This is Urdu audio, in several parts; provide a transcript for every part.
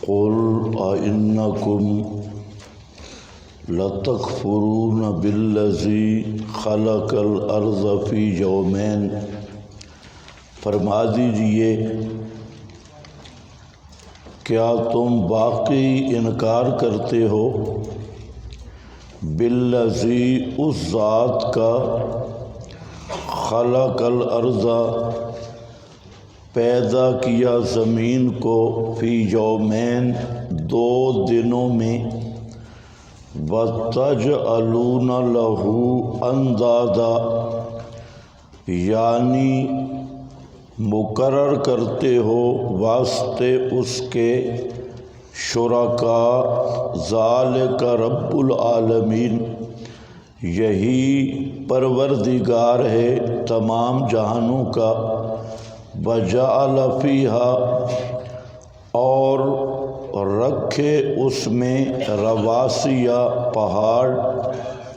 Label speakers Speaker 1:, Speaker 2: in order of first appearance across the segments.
Speaker 1: قل أئنكم لتكفرون بالذي خلق الأرض في يومين، فرما دیجئے کیا تم باقی انکار کرتے ہو بالذی اس ذات کا خلق الارض پیدا کیا زمین کو فی یومین 2 دنوں میں وَتَجْعَلُونَ لَهُ أَنْدَادًا یعنی مقرر کرتے ہو واسطے اس کے شرکاء ذالک رب العالمین یہی پروردگار ہے تمام جہانوں کا وَجَعَلَ فِيهَا اور رکھے اس میں رواسیہ پہاڑ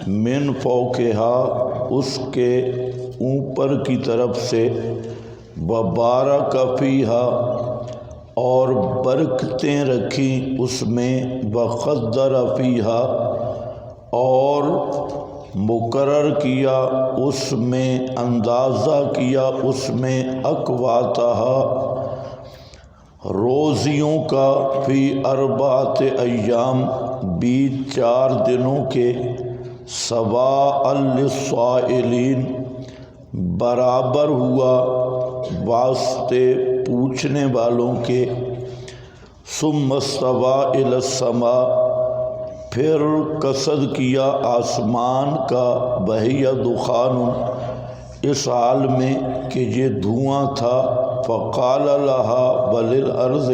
Speaker 1: من فوقہا اس کے اوپر کی طرف سے وبارک فیہا اور برکتیں رکھی اس میں وقدر فیہا اور مقرر کیا اس میں اندازہ کیا اس میں اقواتہا روزیوں کا فی 4 ایام 4 دنوں کے سواء للسائلین برابر ہوا واسطے پوچھنے والوں کے ثم استوى الی السماء پھر قصد کیا آسمان کا وہی دخان اس حال میں کہ یہ دھواں تھا فقال لها وللارض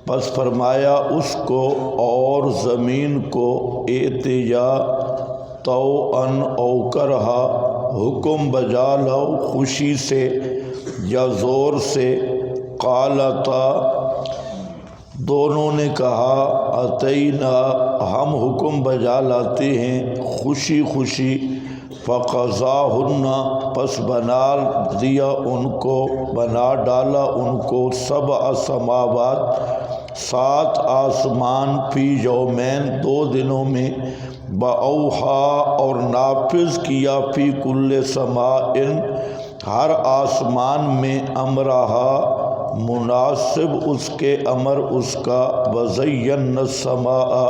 Speaker 1: پس فرمایا اس کو اور زمین کو ائتیا طوعا او کرہا حکم بجا لو خوشی سے یا زور سے قالتا دونوں نے کہا اتینا ہم حکم بجا لاتے ہیں خوشی خوشی فقضاہن پس بنا دیا ان کو بنا ڈالا ان کو 7 سماوات 7 آسمان فی یومین 2 دنوں میں باوحا اور نافذ کیا فی کل سماء ہر آسمان میں امرہا مناسب اس کے امر اس کا وزینا السماء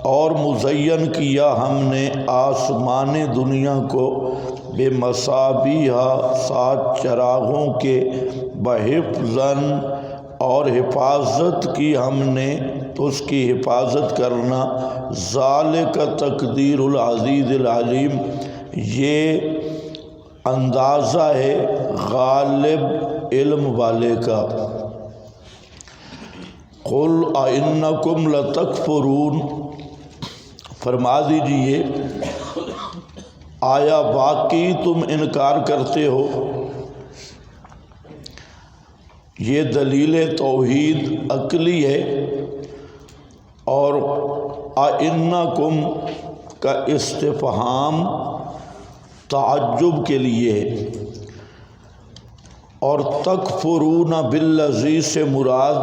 Speaker 1: اور مزین کیا ہم نے آسمان دنیا کو بے مصابیح 7 چراغوں کے بحفظاً اور حفاظت کی ہم نے اس کی حفاظت کرنا ذالک تقدیر العزیز العلیم یہ اندازہ ہے غالب علم والے کا قل اَإِنَّكُمْ لَتَكْفُرُونَ فرما دیجئے آیا واقعی تم انکار کرتے ہو یہ دلیل توحید عقلی ہے اور اَإِنَّكُمْ کا استفہام تعجب کے لیے ہے اور تکفرون بالذی سے مراد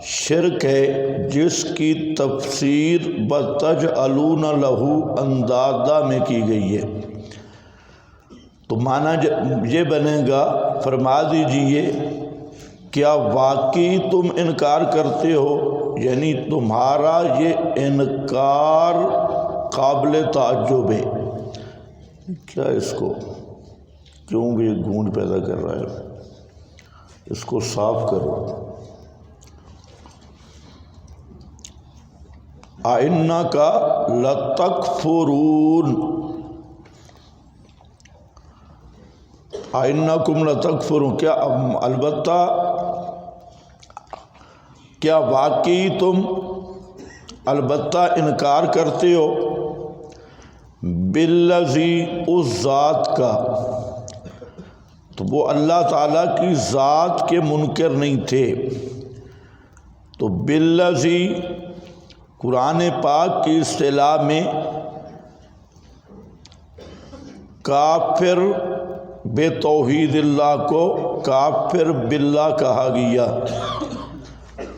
Speaker 1: شرک ہے جس کی تفسیر بتجعلون لہ اندادا میں کی گئی ہے تو معنی یہ بنے گا فرما دیجئے کیا واقعی تم انکار کرتے ہو یعنی تمہارا یہ انکار قابل تعجب ہے کیا اس کو کیوں بھی گونج پیدا کر رہا ہے اس کو صاف کرو اَإِنَّكَ لَتَكْفُرُونَ اَإِنَّكُمْ لَتَكْفُرُونَ کیا البتہ کیا واقعی تم البتہ انکار کرتے ہو بالذی اس ذات کا تو وہ اللہ تعالیٰ کی ذات کے منکر نہیں تھے تو بالذی قرآن پاک کی اصطلاح میں کافر بے توحید اللہ کو کافر باللہ کہا گیا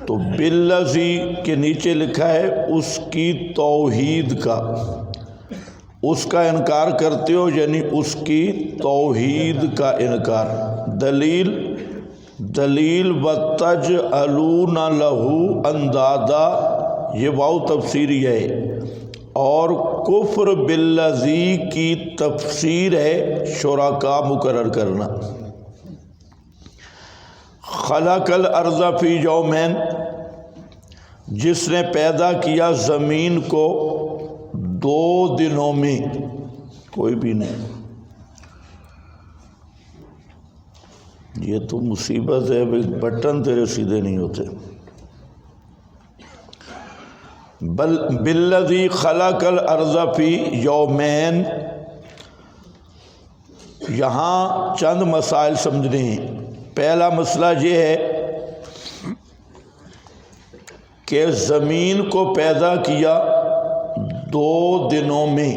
Speaker 1: تو بالذی کے نیچے لکھا ہے اس کی توحید کا، اس کا انکار کرتے ہو یعنی اس کی توحید کا انکار۔ دلیل وَتَجْعَلُونَ لَهُ اندادا، یہ واو تفسیری ہے، اور کفر بالذی کی تفسیر ہے شرکا مقرر کرنا۔ خلق الارض فی یومین، جس نے پیدا کیا زمین کو 2 دنوں میں، کوئی بھی نہیں۔ یہ تو مصیبت ہے، بٹن تیرے سیدھے نہیں ہوتے۔ بالذی خلق الارض فی یومین، یہاں چند مسائل سمجھنے ہیں۔ پہلا مسئلہ یہ ہے کہ زمین کو پیدا کیا 2 دنوں میں،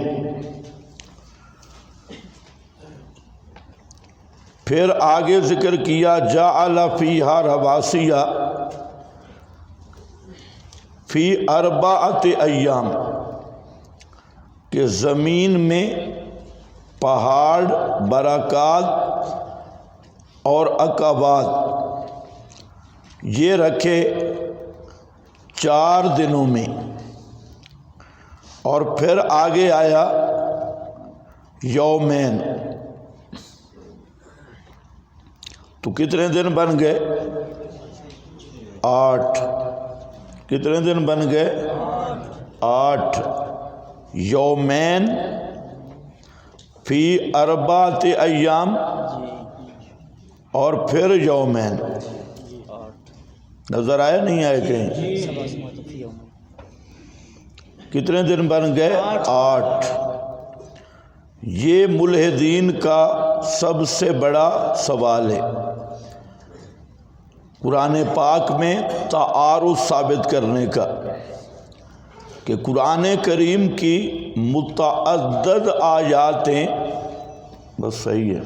Speaker 1: پھر آگے ذکر کیا جعل فیہا رواسیہ فی 4 ایام، کہ زمین میں پہاڑ، برکات اور عقبات یہ رکھے 4 دنوں میں، اور پھر آگے آیا یومین، تو کتنے دن بن گئے؟ 8۔ کتنے دن بن گئے؟ 8۔ یومین فی 4 ایام، اور پھر یومین۔ نظر آیا نہیں آئے کہیں؟ کتنے دن بن گئے؟ 8۔ یہ ملحدین کا سب سے بڑا سوال ہے، قرآن پاک میں تعارض ثابت کرنے کا، کہ قرآن کریم کی متعدد آیاتیں، بس صحیح ہے،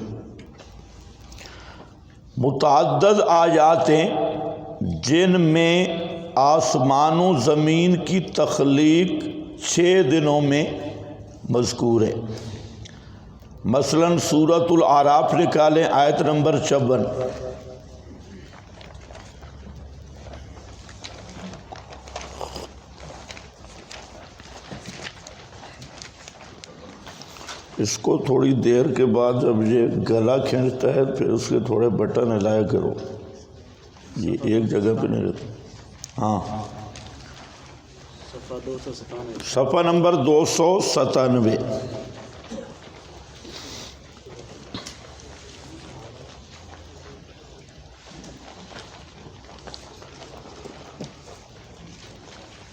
Speaker 1: متعدد آیاتیں جن میں آسمان و زمین کی تخلیق 6 دنوں میں مذکور ہے۔ مثلا سورۃ الاعراف نکالیں، آیت نمبر 56۔ اس کو تھوڑی دیر کے بعد جب یہ گلا کھینچتا ہے پھر اس کے تھوڑے بٹن ہلایا کرو، یہ ایک جگہ پہ نہیں رہتا۔ ہاں، صفحہ نمبر 297۔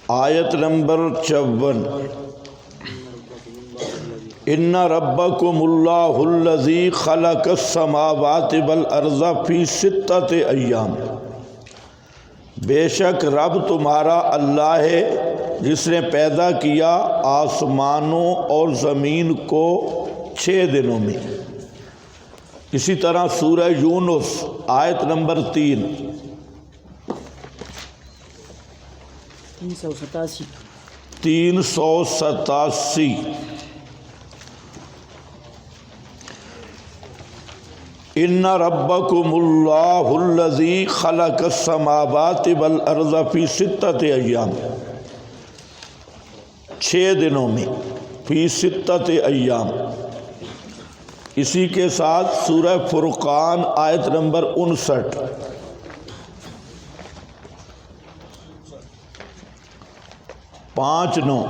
Speaker 1: آیت نمبر 54۔ ان ربکم اللہ الذی خلق السماوات والارض فی 6 ایام، بے شک رب تمہارا اللہ ہے جس نے پیدا کیا آسمانوں اور زمین کو 6 دنوں میں۔ اسی طرح سورہ یونس آیت نمبر 3۔ 387۔ ان ربکم اللہ الذی خلق السماوات والارض فی 6 ایام، 6 دنوں میں، فی 6 ایام۔ اسی کے ساتھ سورہ فرقان آیت نمبر 59۔ پانچ نو۔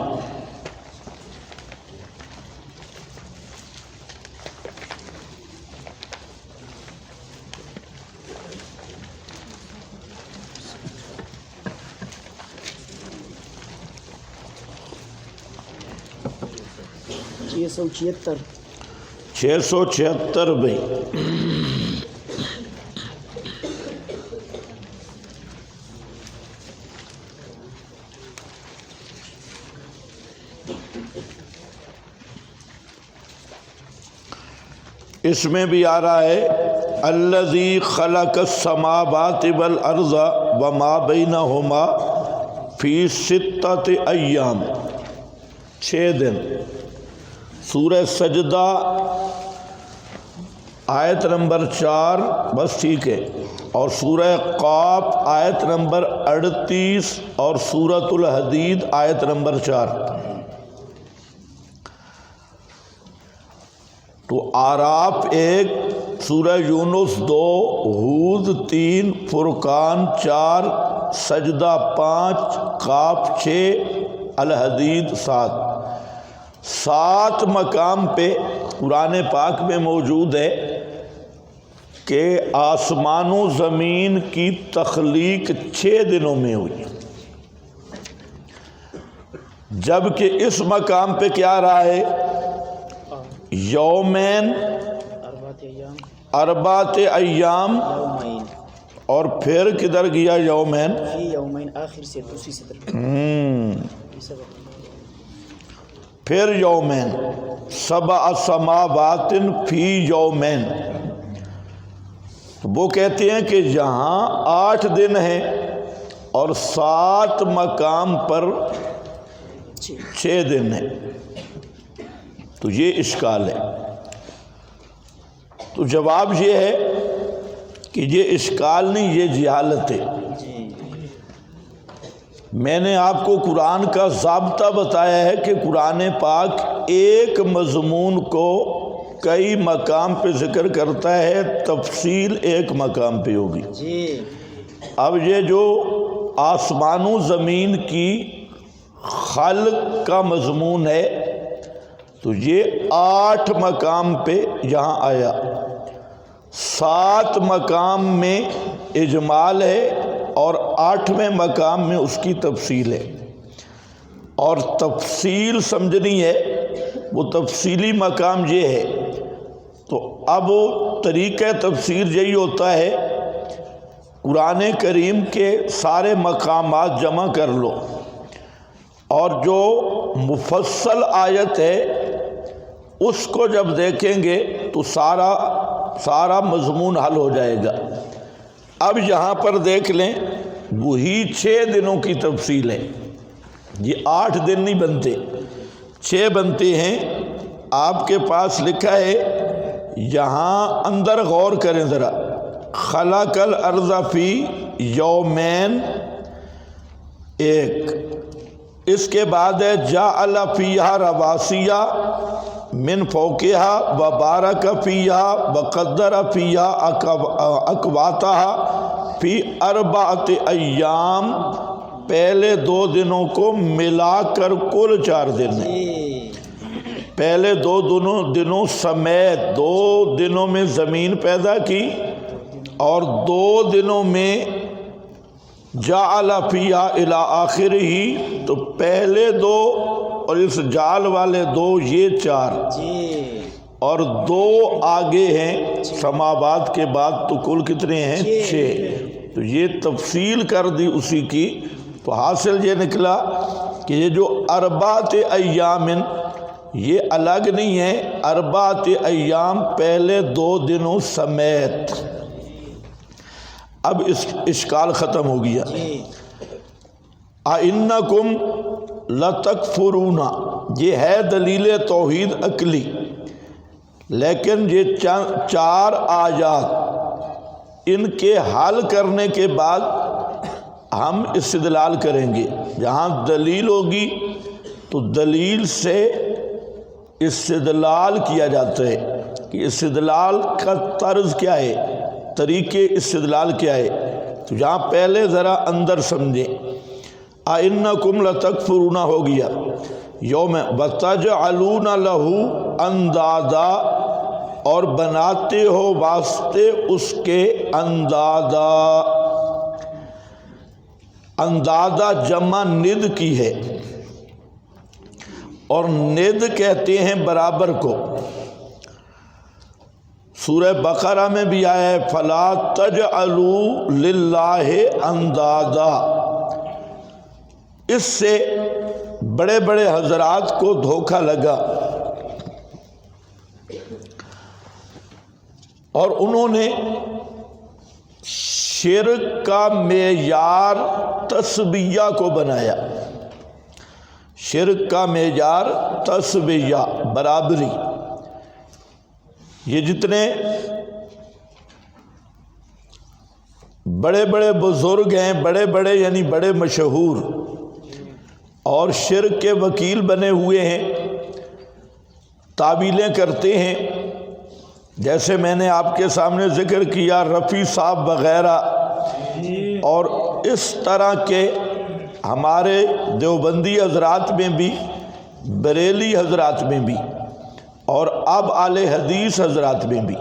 Speaker 1: چھ سو چھہتر بھائی۔ اس میں بھی آ رہا ہے الذی خلق السماوات والارض وما بینہما فی ستۃ ایام، 6 دن۔ سورہ سجدہ آیت نمبر 4 بس ٹھیک ہے، اور سورہ قاف آیت نمبر 38 اور سورۃ الحدید آیت نمبر 4۔ تو اعراف 1، سورہ یونس 2، ہود 3، فرقان 4، سجدہ 5، قاف 6، الحدید 7۔ 7 مقام پہ قرآن پاک میں موجود ہے کہ آسمان و زمین کی تخلیق 6 دنوں میں ہوئی، جبکہ اس مقام پہ کیا رہا ہے؟ یومین، 4 ایام، اور پھر کدھر گیا یومین؟
Speaker 2: آخر سے دوسری صدر
Speaker 1: پھر یومین، 7 سماوات فی یومین۔ وہ کہتے ہیں کہ جہاں 8 دن ہیں اور 7 مقام پر 6 دن ہیں، تو یہ اشکال ہے۔ تو جواب یہ ہے کہ یہ اشکال نہیں، یہ جہالت ہے۔ میں نے آپ کو قرآن کا ضابطہ بتایا ہے کہ قرآن پاک ایک مضمون کو کئی مقام پہ ذکر کرتا ہے، تفصیل ایک مقام پہ ہوگی۔ اب یہ جو آسمان و زمین کی خلق کا مضمون ہے تو یہ 8 مقام پہ یہاں آیا، 7 مقام میں اجمال ہے اور 8ویں مقام میں اس کی تفصیل ہے، اور تفصیل سمجھنی ہے، وہ تفصیلی مقام یہ ہے۔ تو اب طریقہ تفسیر یہی ہوتا ہے، قرآن کریم کے سارے مقامات جمع کر لو، اور جو مفصل آیت ہے اس کو جب دیکھیں گے تو سارا مضمون حل ہو جائے گا۔ اب یہاں پر دیکھ لیں، وہی 6 دنوں کی تفصیل ہے، یہ 8 دن نہیں بنتے، 6 بنتے ہیں۔ آپ کے پاس لکھا ہے، یہاں اندر غور کریں ذرا، خلق الارض فی یومین 1، اس کے بعد ہے جعل فیہا رواسیہ من فوقہا وبارک فیہا وقدر فیہا اقواتہا فی 4 ایام، پہلے 2 دنوں کو ملا کر کل 4 دن ہیں۔ پہلے 2 دنوں سمیت 2 دنوں میں زمین پیدا کی، اور 2 دنوں میں جعل فیہا الی آخرہ، تو پہلے 2 اور اس جعل والے 2 یہ 4، اور 2 آگے ہیں سماوات کے بعد، تو کل کتنے ہیں؟ 6۔ تو یہ تفصیل کر دی اسی کی، تو حاصل یہ نکلا کہ یہ جو 4 ایام یہ الگ نہیں ہے، 4 ایام پہلے 2 دنوں سمیت۔ اب اس اشکال ختم ہو گیا۔ اِنَّکُمْ لَتَکْفُرُونَ، یہ ہے دلیل توحید عقلی، لیکن یہ 4 آیات، ان کے حل کرنے کے بعد ہم استدلال کریں گے۔ جہاں دلیل ہوگی تو دلیل سے استدلال کیا جاتا ہے کہ استدلال کا طرز کیا ہے، طریقے استدلال کیا ہے۔ تو جہاں پہلے ذرا اندر سمجھیں، اِنَّکُمْ لَتَکْفُرُونَ ہو گیا، یوم وَتَجْعَلُونَ لَهُ اندادا، اور بناتے ہو واسطے اس کے اندادا۔ اندادا جمع ند کی ہے، اور ند کہتے ہیں برابر کو۔ سورہ بقرہ میں بھی آیا ہے، فَلَا تَجْعَلُوا لِلَّهِ اندادا۔ اس سے بڑے بڑے حضرات کو دھوکہ لگا۔ اور انہوں نے شرک کا معیار تسبیہ کو بنایا. شرک کا معیار تسبیہ، برابری. یہ جتنے بڑے بڑے بزرگ ہیں، بڑے بڑے یعنی بڑے مشہور اور شرک کے وکیل بنے ہوئے ہیں، تعویلیں کرتے ہیں، جیسے میں نے آپ کے سامنے ذکر کیا رفیع صاحب وغیرہ، اور اس طرح کے ہمارے دیوبندی حضرات میں بھی، بریلی حضرات میں بھی، اور اب اہل حدیث حضرات میں بھی.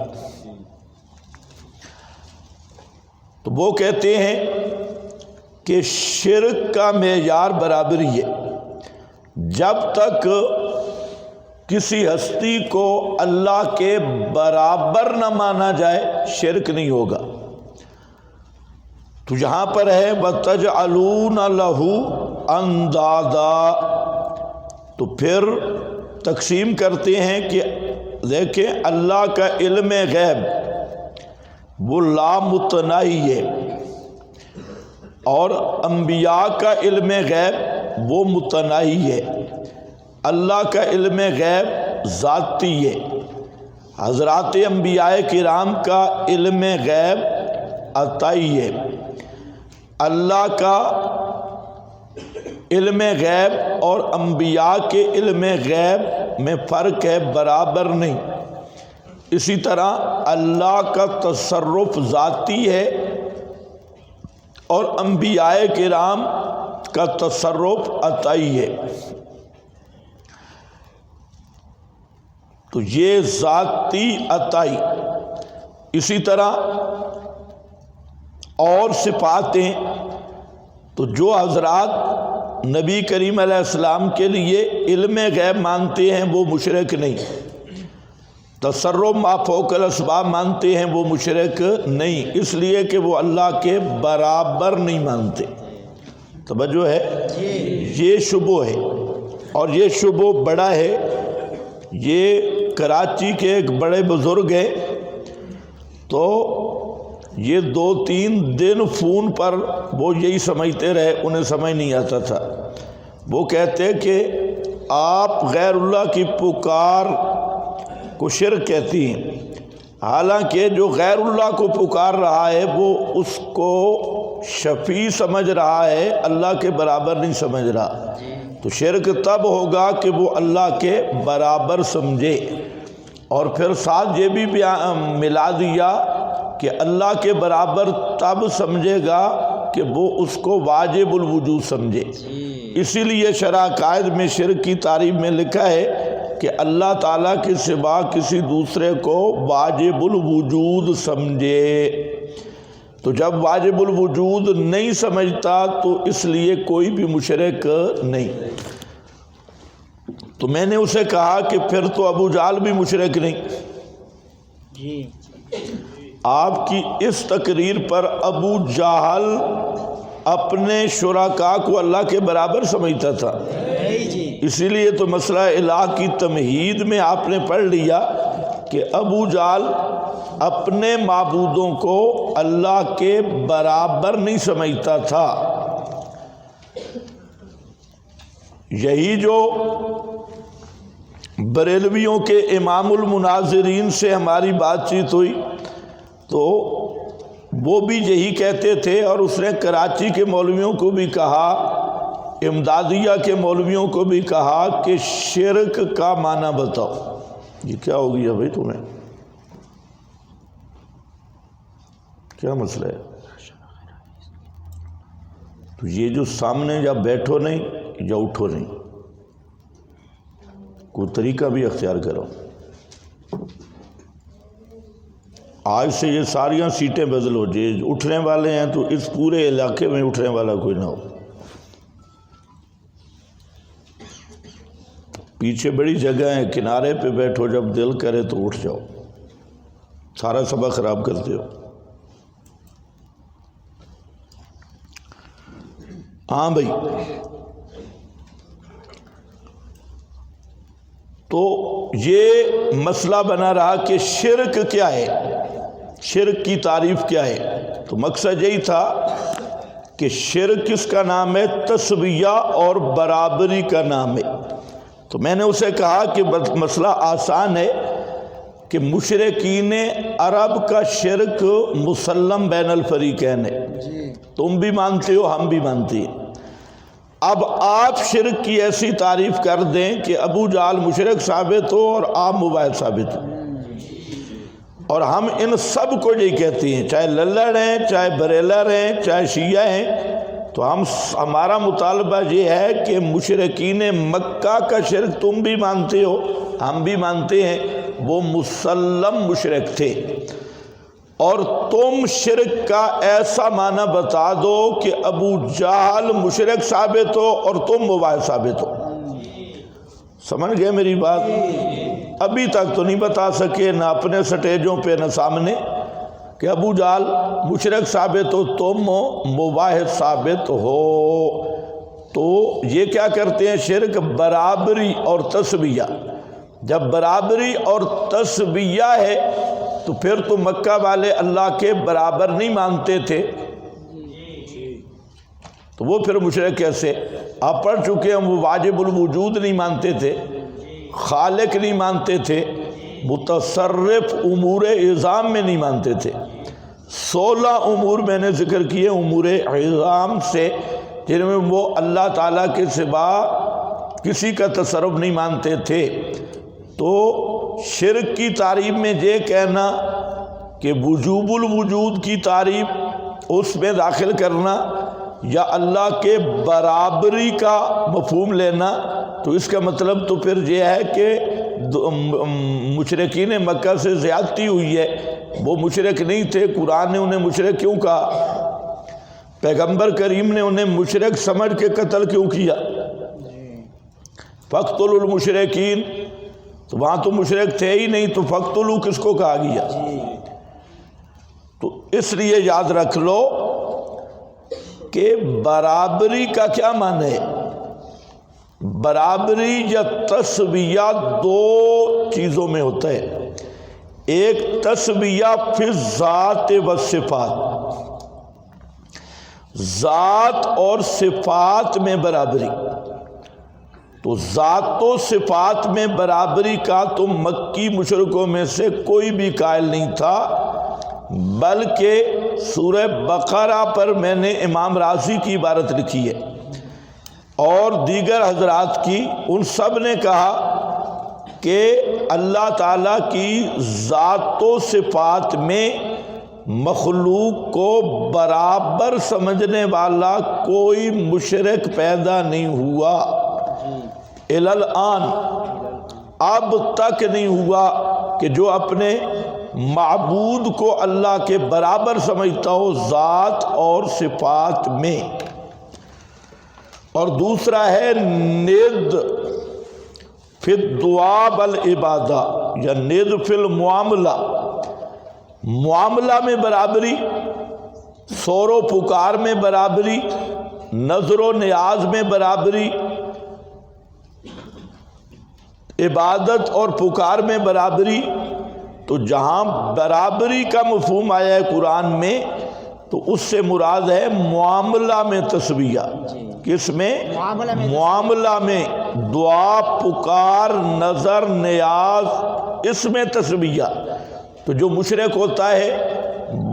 Speaker 1: تو وہ کہتے ہیں کہ شرک کا معیار برابری ہے. جب تک کسی ہستی کو اللہ کے برابر نہ مانا جائے شرک نہیں ہوگا. تو یہاں پر ہے وَتَجْعَلُونَ لَهُ أَنْدَادًا، تو پھر تقسیم کرتے ہیں کہ دیکھیں اللہ کا علم غیب وہ لامتناہی ہے، اور انبیاء کا علم غیب وہ متناہی ہے. اللہ کا علم غیب ذاتی ہے، حضرات انبیاء کرام کا علم غیب عطائی ہے. اللہ کا علم غیب اور انبیاء کے علم غیب میں فرق ہے، برابر نہیں. اسی طرح اللہ کا تصرف ذاتی ہے اور انبیاء کرام کا تصرف عطائی ہے. تو یہ ذاتی عطائی. اسی طرح اور صفاتیں، تو جو حضرات نبی کریم علیہ السلام کے لیے علم غیب مانتے ہیں وہ مشرک نہیں، تصرف ما فوق الاسباب مانتے ہیں وہ مشرک نہیں، اس لیے کہ وہ اللہ کے برابر نہیں مانتے. توجہ ہے؟ یہ شبہ ہے، اور یہ شبہ بڑا ہے. یہ کراچی کے ایک بڑے بزرگ ہیں، تو یہ 2-3 دن فون پر وہ یہی سمجھتے رہے، انہیں سمجھ نہیں آتا تھا. وہ کہتے کہ آپ غیر اللہ کی پکار کو شرک کہتی ہیں، حالانکہ جو غیر اللہ کو پکار رہا ہے وہ اس کو شفیع سمجھ رہا ہے، اللہ کے برابر نہیں سمجھ رہا. تو شرک تب ہوگا کہ وہ اللہ کے برابر سمجھے. اور پھر ساتھ یہ بھی ملا دیا کہ اللہ کے برابر تب سمجھے گا کہ وہ اس کو واجب الوجود سمجھے. اسی لیے شرح عقائد میں شرک کی تعریف میں لکھا ہے کہ اللہ تعالیٰ کے سوا کسی دوسرے کو واجب الوجود سمجھے. تو جب واجب الوجود نہیں سمجھتا تو اس لیے کوئی بھی مشرک نہیں. تو میں نے اسے کہا کہ پھر تو ابو جہل بھی مشرک نہیں.
Speaker 2: جی
Speaker 1: آپ کی اس تقریر پر ابو جہل اپنے شرکاء کو اللہ کے برابر سمجھتا تھا. اسی لیے تو مسئلہ الہ کی تمہید میں آپ نے پڑھ لیا کہ ابو جہل اپنے معبودوں کو اللہ کے برابر نہیں سمجھتا تھا. یہی جو بریلویوں کے امام المناظرین سے ہماری بات چیت ہوئی تو وہ بھی یہی کہتے تھے، اور اس نے کراچی کے مولویوں کو بھی کہا، امدادیہ کے مولویوں کو بھی کہا کہ شرک کا معنی بتاؤ. یہ کیا ہو گیا بھائی تمہیں؟ کیا مسئلہ ہے؟ تو یہ جو سامنے یا بیٹھو نہیں یا اٹھو نہیں، کوئی طریقہ بھی اختیار کرو. آج سے یہ ساریاں سیٹیں بدلو، جو اٹھنے والے ہیں تو اس پورے علاقے میں اٹھنے والا کوئی نہ ہو. پیچھے بڑی جگہ ہے، کنارے پہ بیٹھو، جب دل کرے تو اٹھ جاؤ. سارا سبق خراب کرتے ہو. ہاں بھائی، تو یہ مسئلہ بنا رہا کہ شرک کیا ہے. شرک کی تعریف کیا ہے؟ تو مقصد یہی تھا کہ شرک کس کا نام ہے؟ تسویہ اور برابری کا نام ہے۔ تو میں نے اسے کہا کہ مسئلہ آسان ہے کہ مشرکین عرب کا شرک مسلم بین الفریقین ہے، تم بھی مانتے ہو ہم بھی مانتے ہیں۔ اب آپ شرک کی ایسی تعریف کر دیں کہ ابو جہل مشرک ثابت ہو اور آپ موحد ثابت ہو، اور ہم ان سب کو یہی کہتے ہیں، چاہے للڑ ہیں، چاہے بریلر ہیں، چاہے شیعہ ہیں، تو ہمارا مطالبہ یہ ہے کہ مشرکین مکہ کا شرک تم بھی مانتے ہو ہم بھی مانتے ہیں، وہ مسلم مشرک تھے، اور تم شرک کا ایسا معنی بتا دو کہ ابو جہل مشرک ثابت ہو اور تم موحد ثابت ہو۔ سمجھ گئے میری بات؟ ابھی تک تو نہیں بتا سکے، نہ اپنے سٹیجوں پہ نہ سامنے، کہ ابو جہل مشرک ثابت ہو تم موحد ثابت ہو۔ تو یہ کیا کرتے ہیں؟ شرک برابری اور تسویہ۔ جب برابری اور تسویہ ہے تو پھر تو مکہ والے اللہ کے برابر نہیں مانتے تھے، تو وہ پھر مشرک کیسے؟ آپ پڑھ چکے ہیں، وہ واجب الوجود نہیں مانتے تھے، خالق نہیں مانتے تھے، متصرف امور عظام میں نہیں مانتے تھے۔ 16 امور میں نے ذکر کیے امور عظام سے، جن میں وہ اللہ تعالیٰ کے سوا کسی کا تصرف نہیں مانتے تھے۔ تو شرک کی تعریف میں یہ کہنا کہ وجوب الوجود کی تعریف اس میں داخل کرنا یا اللہ کے برابری کا مفہوم لینا، تو اس کا مطلب تو پھر یہ ہے کہ مشرکین مکہ سے زیادتی ہوئی ہے۔ وہ مشرک نہیں تھے، قرآن نے انہیں مشرک کیوں کہا؟ پیغمبر کریم نے انہیں مشرک سمجھ کے قتل کیوں کیا؟ فَاقْتُلُوا الْمُشْرِكِينَ، تو وہاں تو مشرک تھے ہی نہیں، تو فَاقْتُلُوا کس کو کہا گیا؟ تو اس لیے یاد رکھ لو کہ برابری کا کیا معنی ہے؟ برابری یا تسویہ دو چیزوں میں ہوتا ہے۔ ایک تسویہ فی الذات و صفات، ذات اور صفات میں برابری۔ تو ذات و صفات میں برابری کا تو مکی مشرکوں میں سے کوئی بھی قائل نہیں تھا، بلکہ سورہ بقرہ پر میں نے امام رازی کی عبارت لکھی ہے اور دیگر حضرات کی، ان سب نے کہا کہ اللہ تعالیٰ کی ذات و صفات میں مخلوق کو برابر سمجھنے والا کوئی مشرک پیدا نہیں ہوا، الان اب تک نہیں ہوا کہ جو اپنے معبود کو اللہ کے برابر سمجھتا ہو ذات اور صفات میں۔ اور دوسرا ہے ند فی الدعاء والعبادہ یا ند فی المعاملہ، معاملہ میں برابری، سور و پکار میں برابری، نظر و نیاز میں برابری، عبادت اور پکار میں برابری۔ تو جہاں برابری کا مفہوم آیا ہے قرآن میں تو اس سے مراد ہے معاملہ میں تسویہ۔ کس میں؟ معاملہ میں، دعا، پکار، نظر، نیاز، اس میں تسویہ۔ تو جو مشرک ہوتا ہے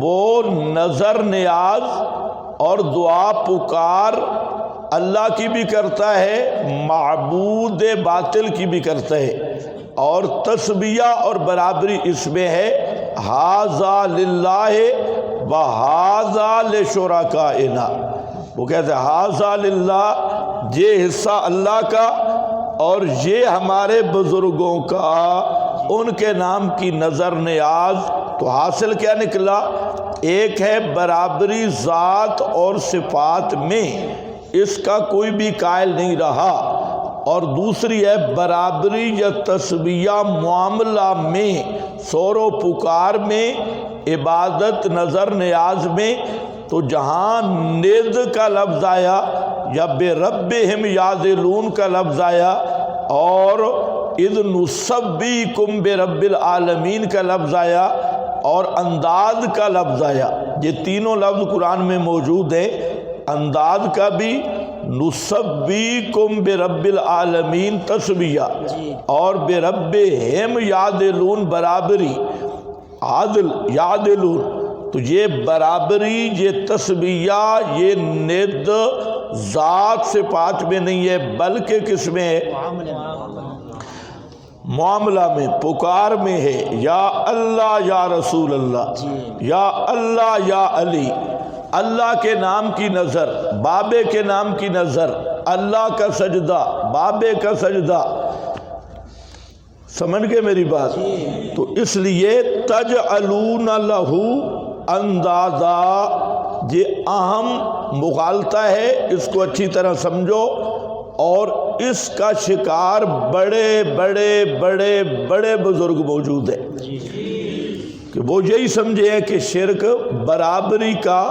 Speaker 1: وہ نظر، نیاز اور دعا، پکار اللہ کی بھی کرتا ہے، معبود باطل کی بھی کرتا ہے، اور تسویہ اور برابری اس میں ہے، ھذا للہ وھذا لشرکائنا۔ وہ کہتے ہیں ھذا للہ، یہ حصہ اللہ کا اور یہ ہمارے بزرگوں کا، ان کے نام کی نظر نیاز۔ تو حاصل کیا نکلا؟ ایک ہے برابری ذات اور صفات میں، اس کا کوئی بھی قائل نہیں رہا، اور دوسری ہے برابری یا تسویہ معاملہ میں، سور و پکار میں، عبادت، نظر نیاز میں۔ تو جہاں ند کا لفظ آیا یا بے ربہم یعدلون کا لفظ آیا اور اذ نسبیکم برب العالمین کا لفظ آیا، اور انداز کا لفظ آیا. یہ تینوں لفظ قرآن میں موجود ہیں. انداز کا بھی نسبیکم برب العالمین تسبیہ اور بربہم یعدلون برابری عادل یعدلون. تو یہ برابری یہ تسبیہ یہ ند ذات صفات میں نہیں ہے بلکہ کس میں ہے؟ معاملہ میں پکار میں ہے. یا اللہ یا رسول اللہ یا اللہ یا علی. اللہ کے نام کی نظر بابے کے نام کی نظر اللہ کا سجدہ بابے کا سجدہ. سمجھ گئے میری بات؟ تو اس لیے تجعلون لہو اندازا یہ اہم مغالطہ ہے. اس کو اچھی طرح سمجھو. اور اس کا شکار بڑے بڑے بڑے بڑے بزرگ موجود ہیں کہ وہ یہی سمجھے کہ شرک برابری کا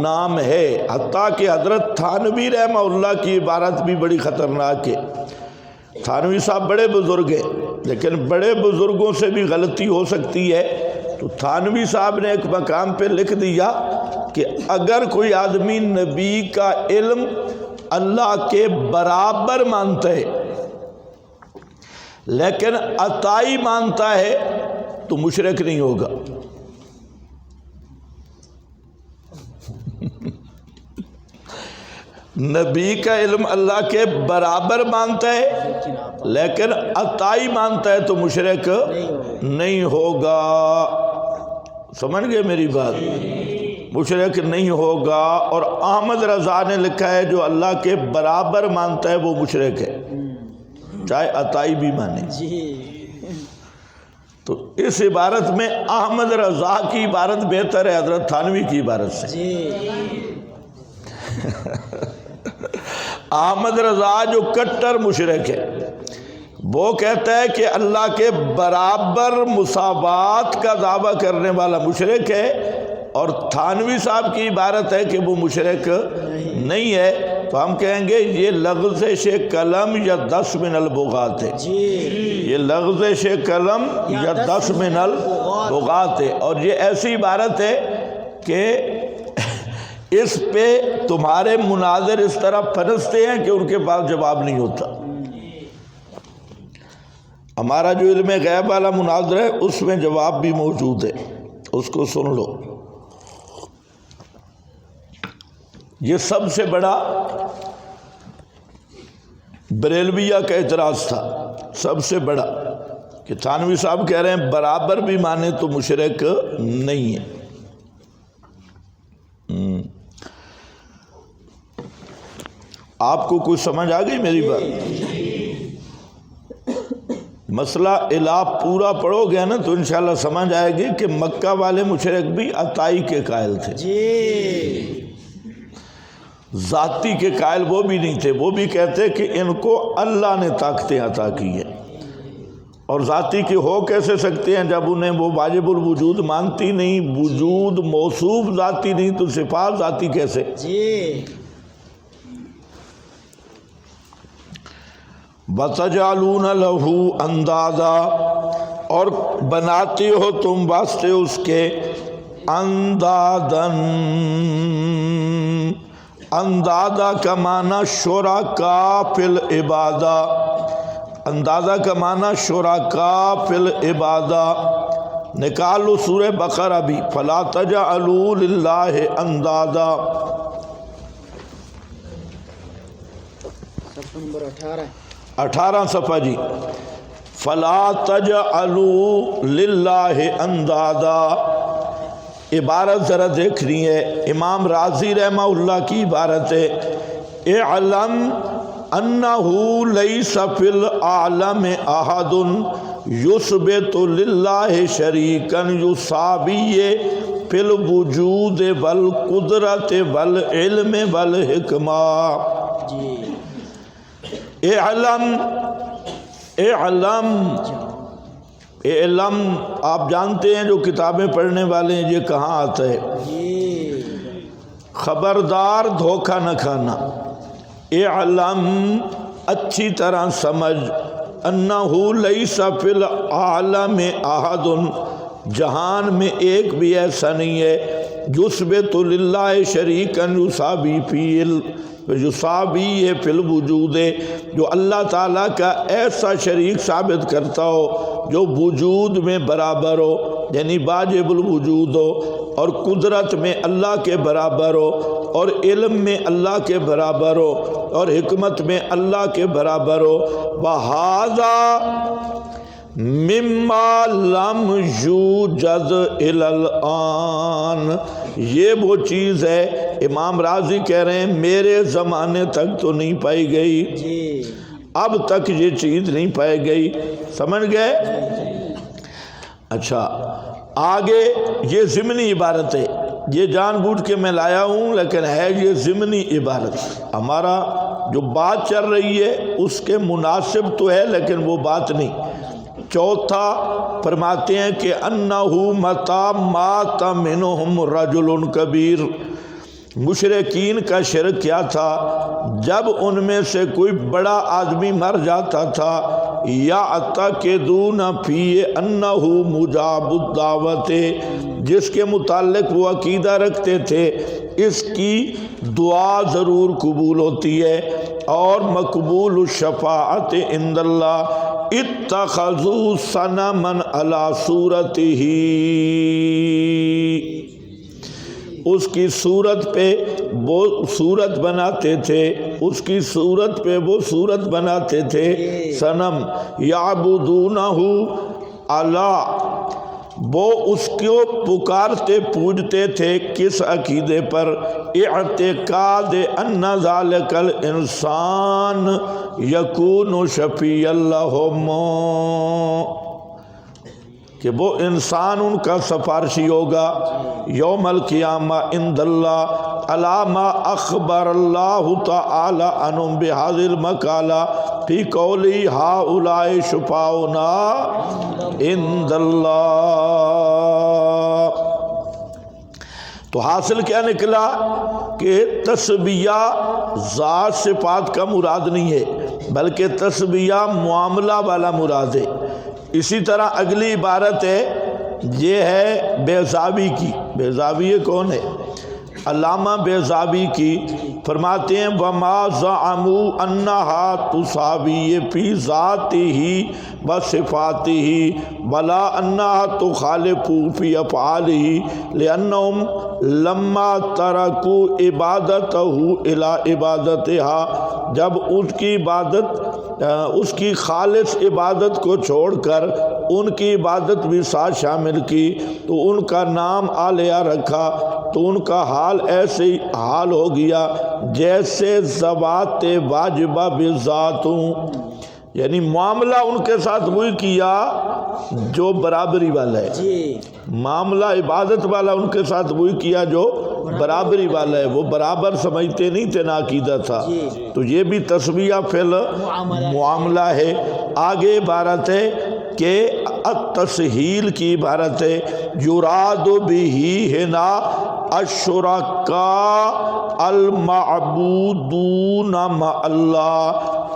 Speaker 1: نام ہے. حتیٰ کہ حضرت تھانوی رحمہ اللہ کی عبارت بھی بڑی خطرناک ہے. تھانوی صاحب بڑے بزرگ ہیں لیکن بڑے بزرگوں سے بھی غلطی ہو سکتی ہے. تو تھانوی صاحب نے ایک مقام پہ لکھ دیا کہ اگر کوئی آدمی نبی کا علم اللہ کے برابر مانتا ہے لیکن عطائی مانتا ہے تو مشرک نہیں ہوگا. نبی کا علم اللہ کے برابر مانتا ہے لیکن عطائی مانتا ہے تو مشرک نہیں ہوگا. سمجھ گئے میری بات؟ مشرک نہیں ہوگا. اور احمد رضا نے لکھا ہے جو اللہ کے برابر مانتا ہے وہ مشرک ہے چاہے عطائی بھی مانے. تو اس عبارت میں احمد رضا کی عبارت بہتر ہے حضرت تھانوی کی عبارت سے. احمد رضا جو کٹر مشرک ہے وہ کہتا ہے کہ اللہ کے برابر مساوات کا دعویٰ کرنے والا مشرک ہے. اور تھانوی صاحب کی عبارت ہے کہ وہ مشرک نہیں ہے. تو ہم کہیں گے یہ لغزش قلم یا 10 من البغات ہے. یہ لغزش قلم یا 10 من البغات ہے. اور یہ ایسی عبارت ہے کہ اس پہ تمہارے مناظر اس طرح پھنستے ہیں کہ ان کے پاس جواب نہیں ہوتا. ہمارا جو علم غیب والا مناظر ہے اس میں جواب بھی موجود ہے, اس کو سن لو. یہ سب سے بڑا بریلویہ کا اعتراض تھا, سب سے بڑا, کہ تھانوی صاحب کہہ رہے ہیں برابر بھی مانے تو مشرک نہیں ہے. آپ کو کچھ سمجھ آ گئی میری بات؟ مسئلہ الہ پورا پڑھو گیا نا تو انشاءاللہ سمجھ آئے گی کہ مکہ والے مشرک بھی عطائی کے قائل تھے, ذاتی کے قائل وہ بھی نہیں تھے. وہ بھی کہتے کہ ان کو اللہ نے طاقتیں عطا کی ہیں, اور ذاتی کے ہو کیسے سکتے ہیں جب انہیں وہ واجب الوجود مانتی نہیں, وجود موصوف ذاتی نہیں تو صفات ذاتی کیسے؟ وَتَجْعَلُونَ لَهُ اندازا, اور بناتے ہو تم واسطے اس کے اندادن. اندازہ کا معنی شرکاء فی العبادہ, اندازہ کا معنی شرکاء فی العبادہ. نکالو سورہ بقرہ بھی, فَلَا تَجْعَلُوا لِلَّهِ اندازا.
Speaker 2: صفحہ نمبر
Speaker 1: 18 صفحہ جی. فَلَا تَجْعَلُوا لِلَّهِ اندازا. عبارت ذرا دیکھنی ہے, امام رازی رحمہ اللہ کی عبارت ہے, اعلم انہو لیس فی العالم احد یثبت للہ شریکا یساوی فی الوجود والقدرت والعلم والحکمہ. اعلم اعلم علم آپ جانتے ہیں جو کتابیں پڑھنے والے ہیں یہ کہاں آتا ہے, خبردار دھوکہ نہ کھانا. علم اچھی طرح سمجھ, انہو لیس فی العالم احد, جہان میں ایک بھی ایسا نہیں ہے یثبت للہ شریکا یصابی فی الوجود، جو اللہ تعالیٰ کا ایسا شریک ثابت کرتا ہو جو وجود میں برابر ہو، یعنی واجب الوجود ہو، اور قدرت میں اللہ کے برابر ہو، اور علم میں اللہ کے برابر ہو، اور حکمت میں اللہ کے برابر ہو۔ وَهَذَا مما لم یوجد الی الآن، یہ وہ چیز ہے، امام راضی کہہ رہے ہیں میرے زمانے تک تو نہیں پائی گئی،
Speaker 2: جی
Speaker 1: اب تک یہ چیز نہیں پائی گئی، سمجھ گئے؟ اچھا آگے یہ ضمنی عبارت ہے، یہ جان بوجھ کے میں لایا ہوں لیکن ہے یہ ضمنی عبارت، ہمارا جو بات چل رہی ہے اس کے مناسب تو ہے لیکن وہ بات نہیں۔ چوتھا فرماتے ہیں کہ انہو متا مات منہم رجل کبیر، مشرکین کا شرک کیا تھا، جب ان میں سے کوئی بڑا آدمی مر جاتا تھا، یعتقدون فی انہو مجاب الدعوت، جس کے متعلق وہ عقیدہ رکھتے تھے اس کی دعا ضرور قبول ہوتی ہے اور مقبول الشفاعت عند اللہ، اتخذوا صنما علی صورتہ، اس کی صورت پہ وہ صورت بناتے تھے، اس کی صورت پہ وہ صورت بناتے تھے، صنم یعبدونہ علی، وہ اس کو پکارتے پوجتے تھے کس عقیدے پر؟ اعتقاد ان ذالک الانسان یکون شفیع لہم، کہ وہ انسان ان کا سفارشی ہوگا یوم القیامہ عند اللہ، علی ما اخبر اللہ تعالی عنہم بہذا المقالہ فی قولی ہؤلاء شفاؤنا عند اللہ۔ تو حاصل کیا نکلا کہ تسبیہ ذات صفات کا مراد نہیں ہے بلکہ تسبیہ معاملہ والا مراد ہے۔ اسی طرح اگلی عبارت ہے، یہ ہے بیضاوی کی، بیضاوی کون ہے؟ علامہ بیضاوی کی، فرماتے ہیں وَمَا زَعَمُوا أَنَّهَا تُسَاوِي فِي ذَاتِهِ وَصِفَاتِهِ وَلَا أَنَّهَا تُخَالِفُ فِي أَفْعَالِهِ لِأَنَّهُمْ لَمَّا تَرَكُوا عِبَادَتَهُ إِلَىٰ عِبَادَتِهَا، جب ان کی عبادت اس کی خالص عبادت کو چھوڑ کر ان کی عبادت بھی ساتھ شامل کی تو ان کا نام آلیہ رکھا تو ان کا حال ایسے ہی حال ہو گیا جیسے ذوات واجبہ بذات ہوں، یعنی معاملہ ان کے ساتھ وہی کیا جو برابری والا ہے، معاملہ عبادت والا ان کے ساتھ وہی کیا جو برابری والا ہے، وہ برابر سمجھتے نہیں تھے، نا عقیدہ تھا، تو یہ بھی تسبیہ فی المعاملہ ہے۔ آگے عبارت ہے کہ التسہیل کی عبارت ہے، یراد بہ ہنا الشرکاء المعبودون مع اللہ،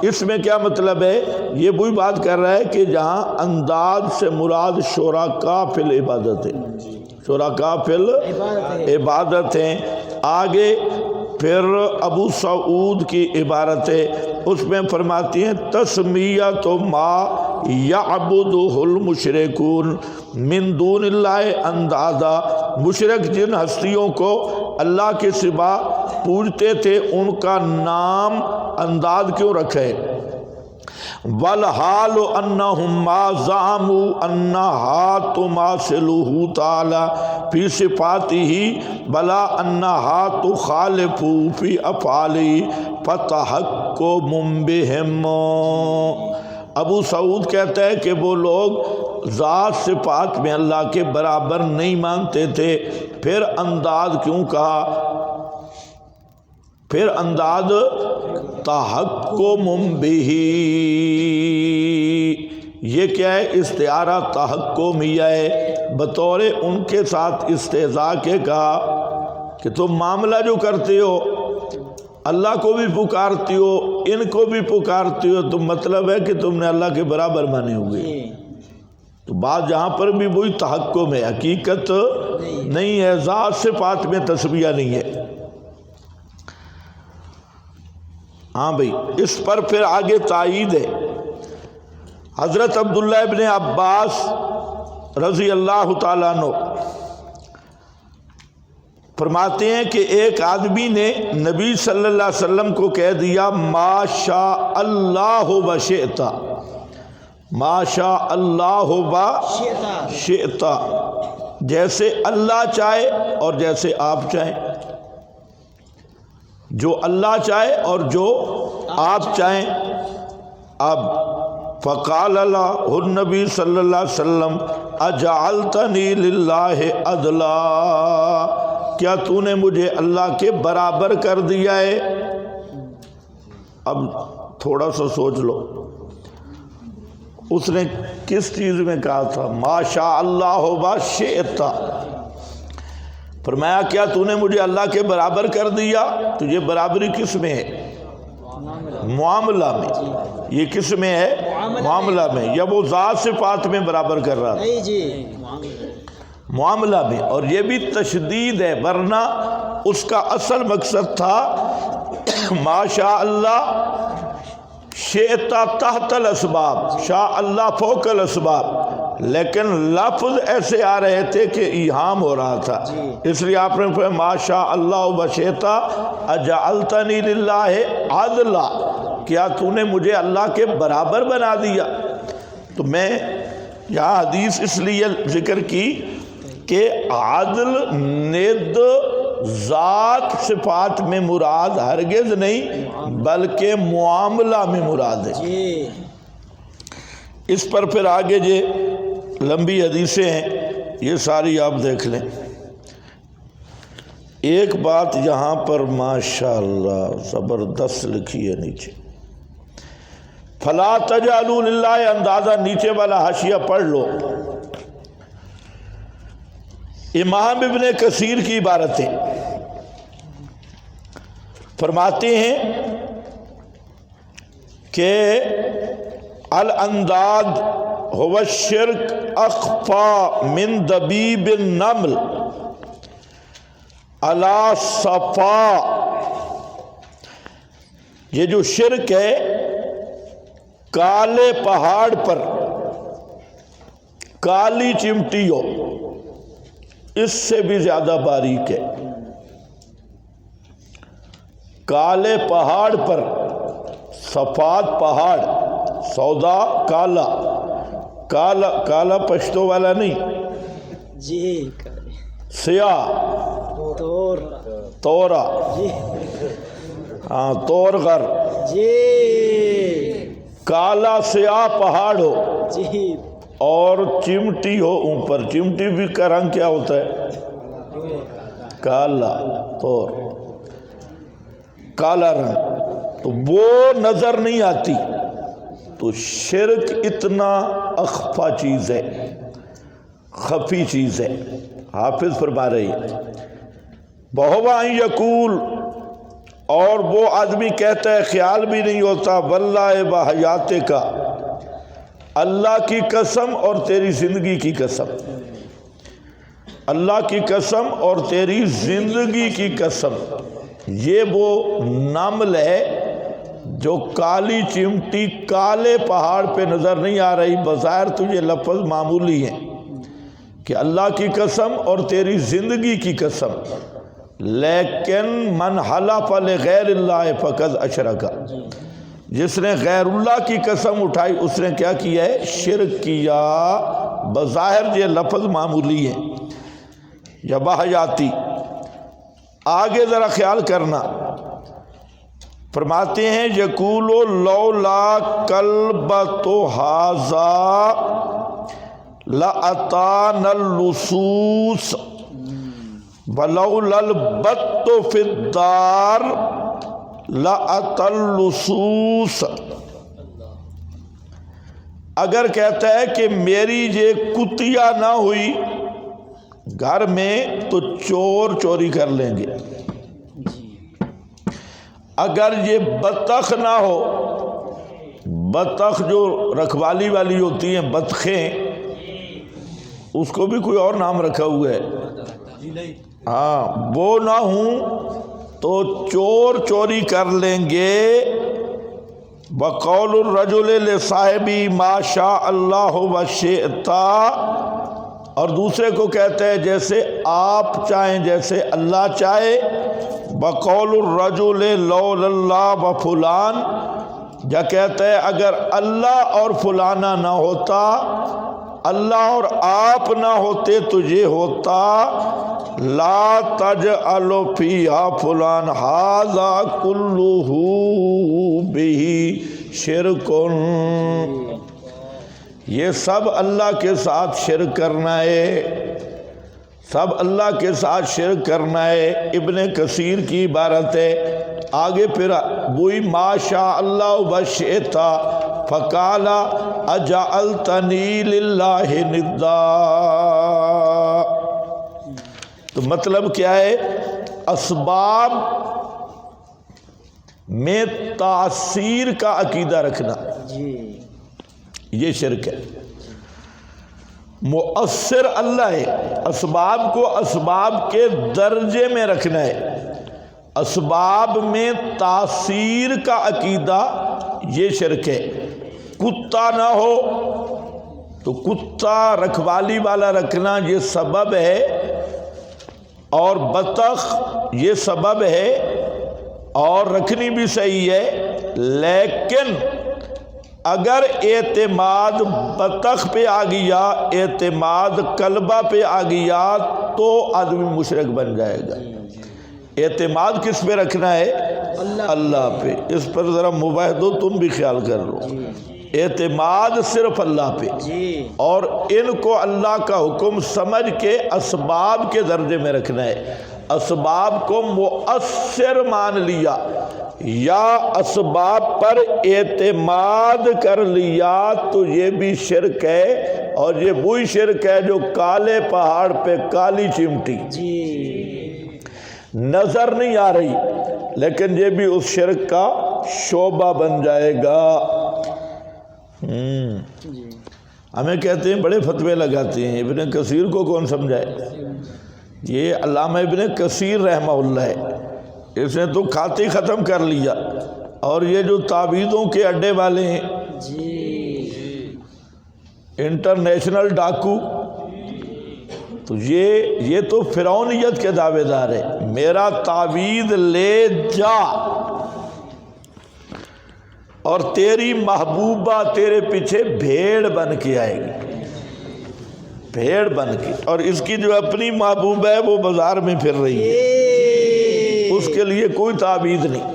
Speaker 1: اس میں کیا مطلب ہے؟ یہ وہی بات کر رہا ہے کہ جہاں انداز سے مراد شرکاء فی العبادت ہے، شرکاء فی العبادت ہیں۔ آگے پھر ابو سعود کی عبارت ہے، اس میں فرماتی ہیں تسمیۃ ما یعبدہ المشرکون من دون اللہ اندادا، مشرک جن ہستیوں کو اللہ کے سوا پوجتے تھے ان کا نام انداز کیوں رکھے؟ والحال انہم ما زعموا انہا تماثلہ تعالی فی صفاتہ بلا انہا تخالف فی افعالہ فتحکم بہم۔ ابو سعود کہتا ہے کہ وہ لوگ ذات صفات میں اللہ کے برابر نہیں مانتے تھے، پھر انداز کیوں کہا؟ پھر انداز تحکم بہ، یہ کیا ہے؟ استعارہ تحکمیہ ہے، بطور ان کے ساتھ استہزاء کے کہا کہ تم معاملہ جو کرتے ہو اللہ کو بھی پکارتی ہو ان کو بھی پکارتی ہو، تو مطلب ہے کہ تم نے اللہ کے برابر مانے ہوئے، تو بات جہاں پر بھی وہی تحکم ہے، حقیقت نہیں ہے، ذات صفات میں تسبیہ نہیں ہے۔ ہاں بھئی، اس پر پھر آگے تائید ہے۔ حضرت عبداللہ ابن عباس رضی اللہ تعالیٰ عنہ فرماتے ہیں کہ ایک آدمی نے نبی صلی اللہ علیہ وسلم کو کہہ دیا ما شاء اللہ و شئتا، ما شاء اللہ و شئتا، جیسے اللہ چاہے اور جیسے آپ چاہیں، جو اللہ چاہے اور جو آپ چاہیں۔ اب فقال له النبی صلی اللہ علیہ وسلم اجعلتنی للہ عدلا، کیا تو نے مجھے اللہ کے برابر کر دیا ہے؟ اب تھوڑا سا سوچ لو، اس نے کس چیز میں کہا تھا ما شاء اللہ و شئتا؟ فرمایا کیا تو نے مجھے اللہ کے برابر کر دیا؟ تو یہ برابری کس میں ہے؟ معاملہ میں۔ یہ کس میں ہے؟ معاملہ میں۔ یا وہ ذات صفات میں برابر کر رہا تھا؟ معاملہ میں۔ اور یہ بھی تشدید ہے، ورنہ اس کا اصل مقصد تھا ما شاء اللہ شئتا تحت الاسباب، شاء اللہ فوق الاسباب، لیکن لفظ ایسے آ رہے تھے کہ ایہام ہو رہا تھا، اس لیے آپ نے فرمایا ما شاء اللہ و شئتا اجعلتنی للہ عدلا، کیا تو نے مجھے اللہ کے برابر بنا دیا؟ تو میں یہاں حدیث اس لیے ذکر کی کہ عدل ند ذات صفات میں مراد ہرگز نہیں بلکہ معاملہ میں مراد ہے۔ اس پر پھر آگے جو لمبی حدیثیں ہیں یہ ساری آپ دیکھ لیں۔ ایک بات یہاں پر ماشاءاللہ زبردست لکھی ہے نیچے، فلا تجعلوا للہ اندازہ، نیچے والا حاشیہ پڑھ لو، امام ابن کثیر کی عبارتیں فرماتے ہیں کہ الانداد هو الشرک اخفى من دبیب النمل علی صفا، یہ جو شرک ہے کالے پہاڑ پر کالی چمٹی ہو، اس سے بھی زیادہ باریک ہے۔ کالے پہاڑ پر، صفات پہاڑ، سودا کالا، کالا کالا پشتو والا نہیں
Speaker 2: جی،
Speaker 1: سیاہ تورا، ہاں تور غر،
Speaker 2: جی
Speaker 1: کالا سیاہ پہاڑ ہو
Speaker 2: جی،
Speaker 1: اور چمٹی ہو اوپر، چمٹی بھی کا رنگ کیا ہوتا ہے؟ کالا، تور کالا رنگ، تو وہ نظر نہیں آتی۔ تو شرک اتنا اخفا چیز ہے، خفی چیز ہے۔ حافظ فرما رہی ہے بہوا یقول، اور وہ آدمی کہتا ہے خیال بھی نہیں ہوتا واللہ بحیات کا، اللہ کی قسم اور تیری زندگی کی قسم، اللہ کی قسم اور تیری زندگی کی قسم، یہ وہ نمل ہے جو کالی چمٹی کالے پہاڑ پہ نظر نہیں آ رہی، بظاہر تو یہ لفظ معمولی ہے کہ اللہ کی قسم اور تیری زندگی کی قسم، لیکن من حلف لغیر اللہ فقد اشرک، جس نے غیر اللہ کی قسم اٹھائی اس نے کیا کیا ہے؟ شرک کیا۔ بظاہر یہ لفظ معمولی ہے یا بحیاتی۔ آگے ذرا خیال کرنا، فرماتے ہیں یقول لولا کلبۃ ھذا لاتانا اللصوص ولولا البت فی الدار لأتی اللصوص، اگر کہتا ہے کہ میری یہ کتیا نہ ہوئی گھر میں تو چور چوری کر لیں گے، اگر یہ بطخ نہ ہو، بطخ جو رکھوالی والی ہوتی ہیں بطخیں، اس کو بھی کوئی اور نام رکھا ہوا ہے، ہاں وہ نہ ہوں تو چور چوری کر لیں گے. بقول الرجل لصاحبی ما شاء اللہ وشئت، اور دوسرے کو کہتے ہیں جیسے آپ چاہیں جیسے اللہ چاہے. بقول الرجل لولا اللہ و فلان، یا کہتے ہیں اگر اللہ اور فلانا نہ ہوتا، اللہ اور آپ نہ ہوتے تو یہ ہوتا. لا تجعل فیہا فلان ھذا کلہ بہ شرک، یہ سب اللہ کے ساتھ شرک کرنا ہے، سب اللہ کے ساتھ شرک کرنا ہے. ابن کثیر کی عبارت ہے. آگے پھر وہی ما شاء اللہ وشئت فقال اجعلتنی للہ ندا. تو مطلب کیا ہے؟ اسباب میں تاثیر کا عقیدہ رکھنا، یہ شرک ہے. مؤثر اللہ ہے، اسباب کو اسباب کے درجے میں رکھنا ہے. اسباب میں تاثیر کا عقیدہ یہ شرک ہے. کتا نہ ہو تو کتا رکھوالی والا رکھنا یہ سبب ہے، اور بطخ یہ سبب ہے، اور رکھنی بھی صحیح ہے. لیکن اگر اعتماد بطخ پہ آ گیا، اعتماد کلبہ پہ آ گیا تو آدمی مشرک بن جائے گا. اعتماد کس پہ رکھنا ہے؟ اللہ پہ. اس پر ذرا مباحثو تم بھی خیال کر لو. اعتماد صرف اللہ پہ، اور ان کو اللہ کا حکم سمجھ کے اسباب کے درجے میں رکھنا ہے. اسباب کو مؤثر مان لیا یا اسباب پر اعتماد کر لیا تو یہ بھی شرک ہے. اور یہ وہی شرک ہے جو کالے پہاڑ پہ کالی چمٹی نظر نہیں آ رہی، لیکن یہ بھی اس شرک کا شعبہ بن جائے گا. ہمیں کہتے ہیں بڑے فتوے لگاتے ہیں، ابن کثیر کو کون سمجھائے؟ یہ علامہ ابن کثیر رحمہ اللہ ہے، اس نے تو کھاتے ختم کر لیا. اور یہ جو تعویذوں کے اڈے والے ہیں، انٹرنیشنل ڈاکو، تو یہ تو فرعونیت کے دعوے دار ہے. میرا تعویذ لے جا اور تیری محبوبہ تیرے پیچھے بھیڑ بن کے آئے گی، بھیڑ بن کے. اور اس کی جو اپنی محبوبہ ہے وہ بازار میں پھر رہی ہے، اس کے لیے کوئی تعویذ نہیں،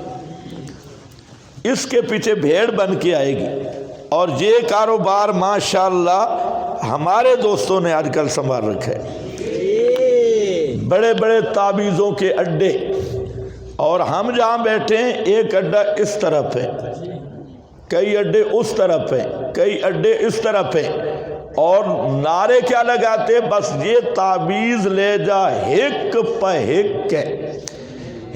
Speaker 1: اس کے پیچھے بھیڑ بن کے آئے گی. اور یہ کاروبار ماشاءاللہ ہمارے دوستوں نے آج کل سنبھال رکھا ہے. بڑے بڑے تعویذوں کے اڈے، اور ہم جہاں بیٹھے ہیں ایک اڈا اس طرف ہے، کئی اڈے اس طرف ہیں، کئی اڈے اس طرف ہیں. اور نعرے کیا لگاتے؟ بس یہ تعویذ لے جا ہک پہ ہک ہے،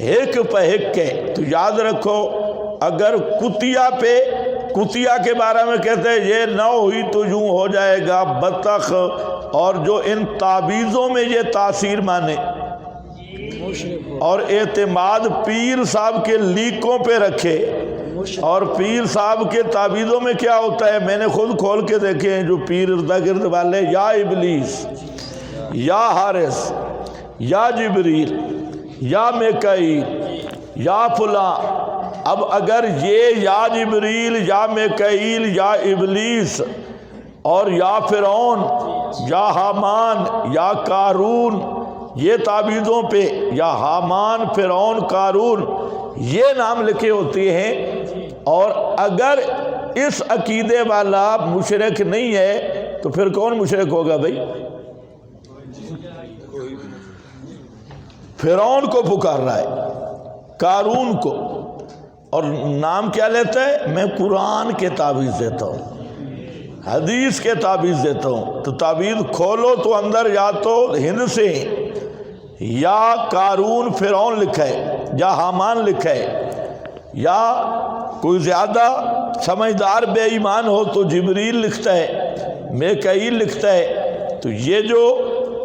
Speaker 1: ہک پہ ہک ہے. تو یاد رکھو، اگر کتیا کے بارے میں کہتے ہیں یہ نہ ہوئی تو یوں ہو جائے گا بطخ، اور جو ان تعویذوں میں یہ تاثیر مانے اور اعتماد پیر صاحب کے لیکوں پہ رکھے. اور پیر صاحب کے تعویذوں میں کیا ہوتا ہے؟ میں نے خود کھول کے دیکھے ہیں جو پیر ارد گرد والے، یا ابلیس، یا حارث، یا جبریل، یا میکائیل، یا فلاں. اب اگر یہ یا جبریل، یا میکائیل، یا ابلیس، اور یا فرعون، یا حامان، یا قارون، یہ تعویذوں پہ یا حامان، فرعون، قارون یہ نام لکھے ہوتے ہیں، اور اگر اس عقیدے والا مشرک نہیں ہے تو پھر کون مشرک ہوگا بھائی؟ فرعون کو پکار رہا ہے، قارون کو، اور نام کیا لیتا ہے؟ میں قرآن کے تعویذ دیتا ہوں، حدیث کے تعویذ دیتا ہوں. تو تعویذ کھولو تو اندر یا تو ہند سے یا قارون فرعون لکھا ہے، یا حامان لکھا ہے، یا کوئی زیادہ سمجھدار بے ایمان ہو تو جبریل لکھتا ہے، میکائیل لکھتا ہے. تو تو یہ جو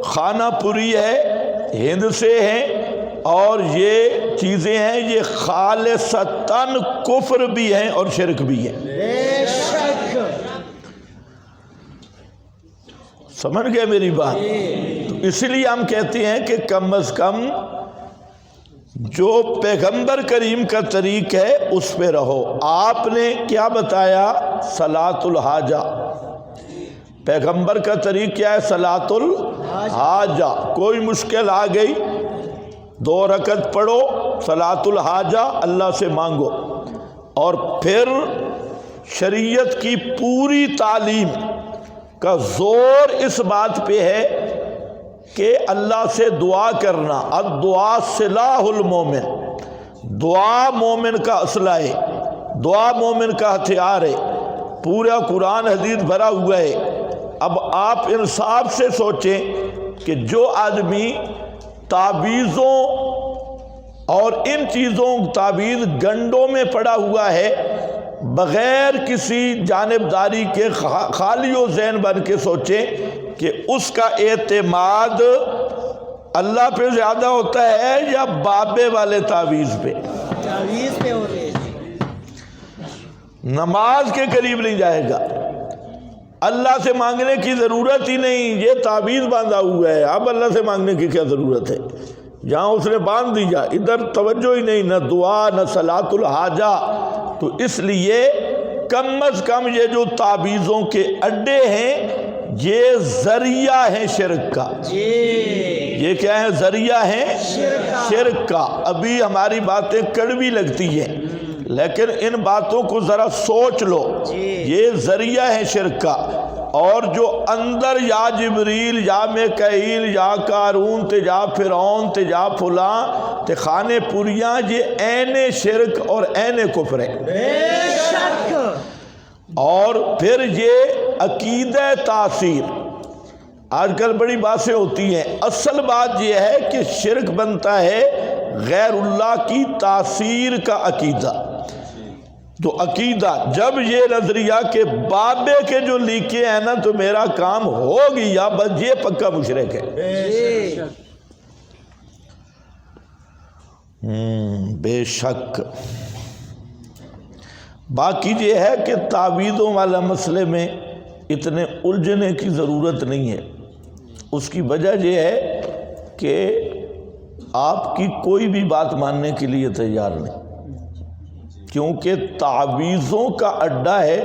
Speaker 1: خانہ پوری ہے ہند سے ہیں اور یہ چیزیں ہیں یہ خالصتاً کفر بھی ہیں اور شرک بھی ہیں.
Speaker 2: بے شک.
Speaker 1: سمجھ گئے میری بات؟ تو اس لیے ہم کہتے ہیں کہ کم از کم جو پیغمبر کریم کا طریق ہے اس پہ رہو. آپ نے کیا بتایا؟ صلاۃ الحاجہ. پیغمبر کا طریق کیا ہے؟ صلاۃ الحاجہ. کوئی مشکل آ گئی 2 رکعت پڑھو صلاۃ الحاجہ، اللہ سے مانگو. اور پھر شریعت کی پوری تعلیم کا زور اس بات پہ ہے کہ اللہ سے دعا کرنا. الدعاء سلاح المومن. دعا مومن کا اسلحہ ہے، دعا مومن کا ہتھیار ہے. پورا قرآن حدیث بھرا ہوا ہے. اب آپ انصاف سے سوچیں کہ جو آدمی تعویذوں اور ان چیزوں تعویذ گنڈوں میں پڑا ہوا ہے بغیر کسی جانبداری کے خالی و ذہن بن کے سوچیں کہ اس کا اعتماد اللہ پہ زیادہ ہوتا ہے یا بابے والے تعویذ پہ؟
Speaker 2: تعویذ پہ ہو رہے.
Speaker 1: نماز کے قریب نہیں جائے گا. اللہ سے مانگنے کی ضرورت ہی نہیں، یہ تعویذ باندھا ہوا ہے، اب اللہ سے مانگنے کی کیا ضرورت ہے؟ جہاں اس نے باندھ دیا ادھر توجہ ہی نہیں، نہ دعا نہ صلاۃ الحاجہ. تو اس لیے کم از کم یہ جو تعویذوں کے اڈے ہیں یہ ذریعہ ہیں شرک کا. یہ کیا ہے؟ ذریعہ ہیں شرک کا. ابھی ہماری باتیں کڑوی لگتی ہیں لیکن ان باتوں کو ذرا سوچ لو. یہ ذریعہ ہے شرک کا. اور جو اندر یا جبریل یا میکائیل یا قارون تے یا فرعون تے یا فلاں تے خانے پوریاں، یہ عین شرک اور عین کفر ہے.
Speaker 2: بے شک.
Speaker 1: اور پھر یہ عقیدہ تاثیر. آج کل بڑی باتیں ہوتی ہیں، اصل بات یہ ہے کہ شرک بنتا ہے غیر اللہ کی تاثیر کا عقیدہ. تو عقیدہ جب یہ نظریہ کہ بابے کے جو لیکے ہیں نا تو میرا کام ہو گیا، بس یہ پکا مشرک ہے. بے شک. باقی یہ ہے کہ تعویذوں والا مسئلے میں اتنے الجھنے کی ضرورت نہیں ہے. اس کی وجہ یہ ہے کہ آپ کی کوئی بھی بات ماننے کے لیے تیار نہیں، کیونکہ تعویذوں کا اڈا ہے.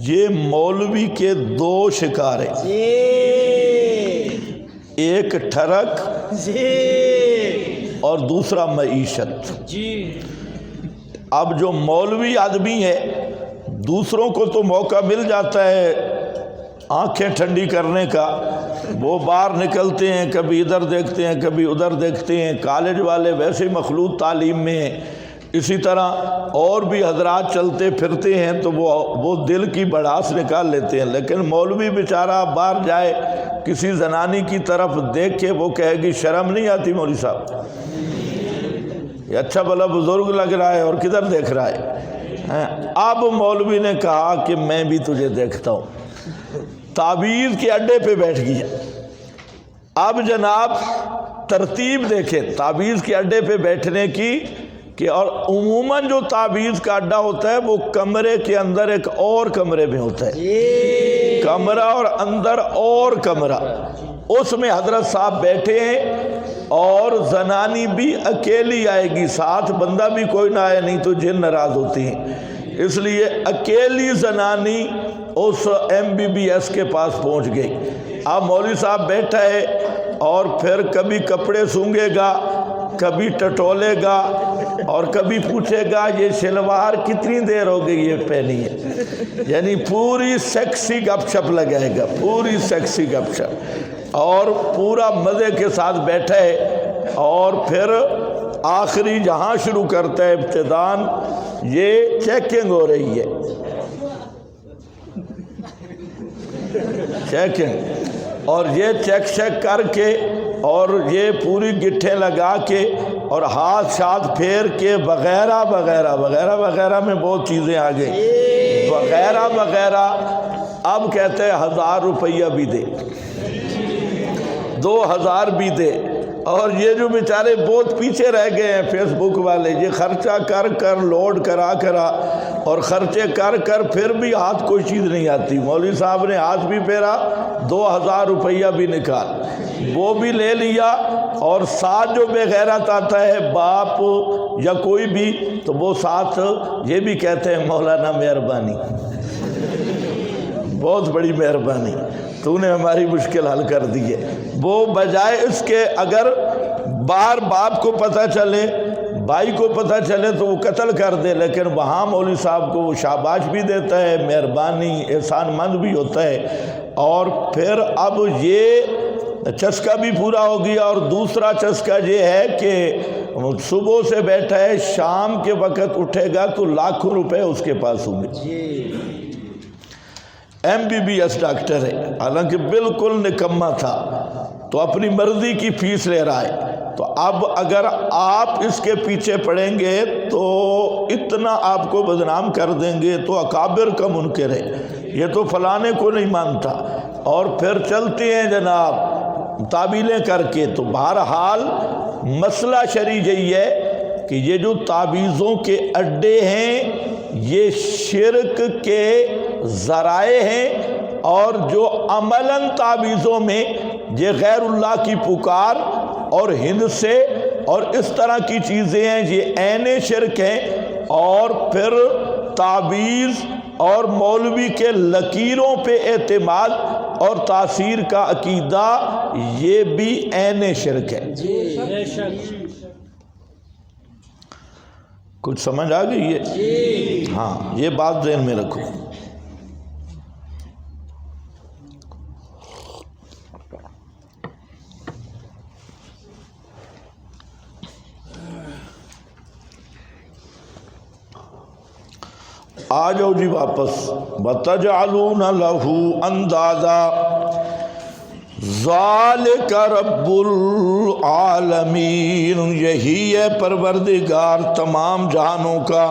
Speaker 1: یہ مولوی کے 2 شکار ہیں، ایک ٹھرک اور دوسرا معیشت. اب جو مولوی آدمی ہے دوسروں کو تو موقع مل جاتا ہے آنکھیں ٹھنڈی کرنے کا، وہ باہر نکلتے ہیں، کبھی ادھر دیکھتے ہیں کبھی ادھر دیکھتے ہیں. کالج والے ویسے مخلوط تعلیم میں ہیں، اسی طرح اور بھی حضرات چلتے پھرتے ہیں تو وہ دل کی بڑھاس نکال لیتے ہیں. لیکن مولوی بیچارہ باہر جائے کسی زنانی کی طرف دیکھے وہ کہے گی شرم نہیں آتی مولوی صاحب، یہ اچھا بھلا بزرگ لگ رہا ہے اور کدھر دیکھ رہا ہے. اب مولوی نے کہا کہ میں بھی تجھے دیکھتا ہوں. تعویذ کے اڈے پہ بیٹھ گیا. اب جناب ترتیب دیکھیں تعویذ کے اڈے پہ بیٹھنے کی کہ اور عموماً جو تعویذ کا اڈا ہوتا ہے وہ کمرے کے اندر ایک اور کمرے میں ہوتا ہے، کمرہ اور اندر اور کمرہ. اس میں حضرت صاحب بیٹھے ہیں اور زنانی بھی اکیلی آئے گی، ساتھ بندہ بھی کوئی نہ آئے نہیں تو جن ناراض ہوتی ہیں. اس لیے اکیلی زنانی اس MBBS کے پاس پہنچ گئی. اب مولوی صاحب بیٹھا ہے اور پھر کبھی کپڑے سونگے گا، کبھی ٹٹولے گا اور کبھی پوچھے گا یہ شلوار کتنی دیر ہو گئی یہ پہنی ہے. یعنی پوری سیکسی گپ شپ لگائے گا، پوری سیکسی گپ شپ، اور پورا مزے کے ساتھ بیٹھا ہے. اور پھر آخری جہاں شروع کرتا ہے ابتدان یہ چیکنگ ہو رہی ہے، چیکنگ، اور یہ چیک کر کے اور یہ پوری گٹھیں لگا کے اور ہاتھ شاتھ پھیر کے وغیرہ وغیرہ وغیرہ وغیرہ میں بہت چیزیں آ گئی وغیرہ وغیرہ. اب کہتے ہیں 1000 روپیہ بھی دے. 2000 بھی دے. اور یہ جو بیچارے بہت پیچھے رہ گئے ہیں فیس بک والے، یہ خرچہ کر کر لوڈ کرا اور خرچے کر پھر بھی ہاتھ کوئی چیز نہیں آتی. مولوی صاحب نے ہاتھ بھی پھیرا، 2000 روپیہ بھی نکال، وہ بھی لے لیا. اور ساتھ جو بے غیرت آتا ہے باپ یا کوئی بھی، تو وہ ساتھ یہ بھی کہتے ہیں مولانا مہربانی، بہت بڑی مہربانی، تو نے ہماری مشکل حل کر دی ہے. وہ بجائے اس کے اگر باہر باپ کو پتہ چلے، بھائی کو پتہ چلے تو وہ قتل کر دے، لیکن وہاں مولوی صاحب کو وہ شاباش بھی دیتا ہے، مہربانی احسان مند بھی ہوتا ہے. اور پھر اب یہ چسکا بھی پورا ہو گیا. اور دوسرا چسکا یہ ہے کہ صبح سے بیٹھا ہے، شام کے وقت اٹھے گا تو لاکھوں روپے اس کے پاس ہوں گے. MBBS ڈاکٹر ہے، حالانکہ بالکل نکما تھا، تو اپنی مرضی کی فیس لے رہا ہے. تو اب اگر آپ اس کے پیچھے پڑیں گے تو اتنا آپ کو بدنام کر دیں گے. تو اکابر کا منکر ہے، یہ تو فلانے کو نہیں مانتا. اور پھر چلتے ہیں جناب تعبیلیں کر کے. تو بہرحال مسئلہ شرعی یہی ہے کہ یہ جو تعویذوں کے اڈے ہیں یہ شرک کے ذرائع ہیں. اور جو عملاً تعویذوں میں یہ غیر اللہ کی پکار اور ہند سے اور اس طرح کی چیزیں ہیں، یہ عین شرک ہیں. اور پھر تعویذ اور مولوی کے لکیروں پہ اعتماد اور تاثیر کا عقیدہ یہ بھی عین شرک ہے. کچھ سمجھ آ گئی ہے؟ ہاں، یہ بات ذہن میں رکھو. آ جاؤ جی واپس. وَتَجْعَلُونَ لَهُ أَنْدَادًا ذَلِكَ رَبُّ الْعَالَمِينَ. یہی ہے پروردگار تمام جہانوں کا.